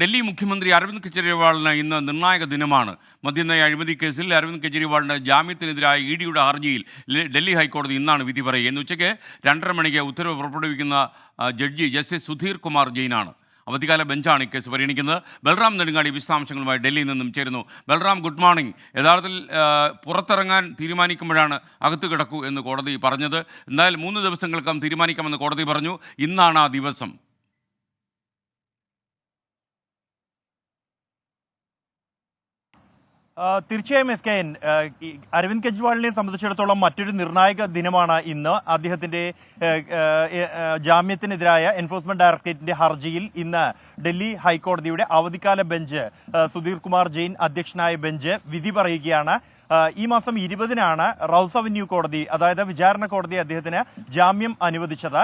ഡൽഹി മുഖ്യമന്ത്രി അരവിന്ദ് കെജ്രിവാളിന് ഇന്ന് നിർണായക ദിനമാണ്. മദ്യനയ അഴിമതി കേസിൽ അരവിന്ദ് കെജ്രിവാളിന് ജാമ്യത്തിനെതിരായ ഇഡിയുടെ ഹർജിയിൽ ഡൽഹി ഹൈക്കോടതി ഇന്നാണ് വിധി പറയുക. ഇന്ന് ഉച്ചയ്ക്ക് 2:30 മണിക്ക് ഉത്തരവ് പുറപ്പെടുവിക്കുന്ന ജഡ്ജി ജസ്റ്റിസ് സുധീർ കുമാർ ജെയിനാണ്. അവധിക്കാല ബെഞ്ചാണ് ഈ കേസ് പരിഗണിക്കുന്നത്. ബൽറാം നെടുങ്ങാടി വിശദാംശങ്ങളുമായി ഡൽഹിയിൽ നിന്നും ചേരുന്നു. Balram, good morning. യഥാർത്ഥത്തിൽ പുറത്തിറങ്ങാൻ തീരുമാനിക്കുമ്പോഴാണ് അകത്ത് കിടക്കൂ എന്ന് കോടതി പറഞ്ഞത്. എന്തായാലും 3 ദിവസങ്ങൾക്കകം തീരുമാനിക്കാമെന്ന് കോടതി പറഞ്ഞു. ഇന്നാണ് ആ ദിവസം. തീർച്ചയായും എസ് കെ എൻ, അരവിന്ദ് കെജ്രിവാളിനെ സംബന്ധിച്ചിടത്തോളം മറ്റൊരു നിർണായക ദിനമാണ് ഇന്ന്. അദ്ദേഹത്തിന്റെ ജാമ്യത്തിനെതിരായ എൻഫോഴ്സ്മെന്റ് ഡയറക്ടറേറ്റിന്റെ ഹർജിയിൽ ഇന്ന് ഡൽഹി ഹൈക്കോടതിയുടെ അവധിക്കാല ബെഞ്ച്, സുധീർ കുമാർ ജെയിൻ അധ്യക്ഷനായ ബെഞ്ച് വിധി പറയുകയാണ്. ഈ മാസം 20-നാണ് റൌസ് അവന്യൂ കോടതി, അതായത് വിചാരണ കോടതി അദ്ദേഹത്തിന് ജാമ്യം അനുവദിച്ചത്.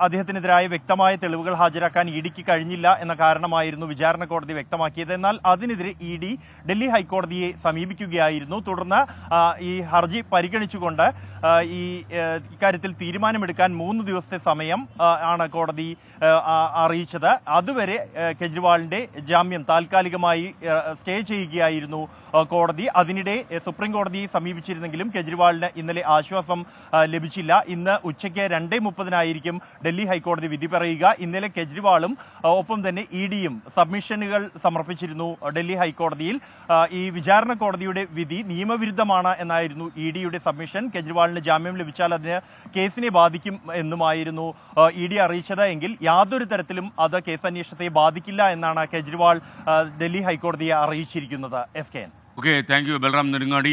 അദ്ദേഹത്തിനെതിരായ വ്യക്തമായ തെളിവുകൾ ഹാജരാക്കാൻ ഇഡിക്ക് കഴിഞ്ഞില്ല എന്ന കാരണമായിരുന്നു വിചാരണ കോടതി വ്യക്തമാക്കിയത്. എന്നാൽ അതിനെതിരെ ഇഡി ഡൽഹി ഹൈക്കോടതിയെ സമീപിക്കുകയായിരുന്നു. തുടർന്ന് ഈ ഹർജി പരിഗണിച്ചുകൊണ്ട് ഇക്കാര്യത്തിൽ തീരുമാനമെടുക്കാൻ 3 ദിവസത്തെ സമയം ആണ് കോടതി അറിയിച്ചത്. അതുവരെ കെജ്രിവാളിന്റെ ജാമ്യം താൽക്കാലികമായി സ്റ്റേ ചെയ്യുകയായിരുന്നു കോടതി. അതിനിടെ സുപ്രീം കോടതിയെ സമീപിച്ചിരുന്നെങ്കിലും കെജ്രിവാളിന് ഇന്നലെ ആശ്വാസം ലഭിച്ചില്ല. ഇന്ന് ഉച്ചയ്ക്ക് 2:30-നായിരിക്കും ഡൽഹി ഹൈക്കോടതി വിധി പറയുക. ഇന്നലെ കെജ്രിവാളും ഒപ്പം തന്നെ ഇഡിയും സബ്മിഷനുകൾ സമർപ്പിച്ചിരുന്നു ഡൽഹി ഹൈക്കോടതിയിൽ. ഈ വിചാരണ കോടതിയുടെ വിധി നിയമവിരുദ്ധമാണ് എന്നായിരുന്നു ഇഡിയുടെ സബ്മിഷൻ. കെജ്രിവാളിന് ജാമ്യം ലഭിച്ചാൽ അതിന് കേസിനെ ബാധിക്കും എന്നുമായിരുന്നു ഇഡി അറിയിച്ചത്. എങ്കിൽ യാതൊരു തരത്തിലും അത് കേസന്വേഷണത്തെ ബാധിക്കില്ല എന്നാണ് കെജ്രിവാൾ ഡൽഹി ഹൈക്കോടതിയെ അറിയിച്ചിരിക്കുന്നത്. S K N. Okay, thank you Balram Nedungadi.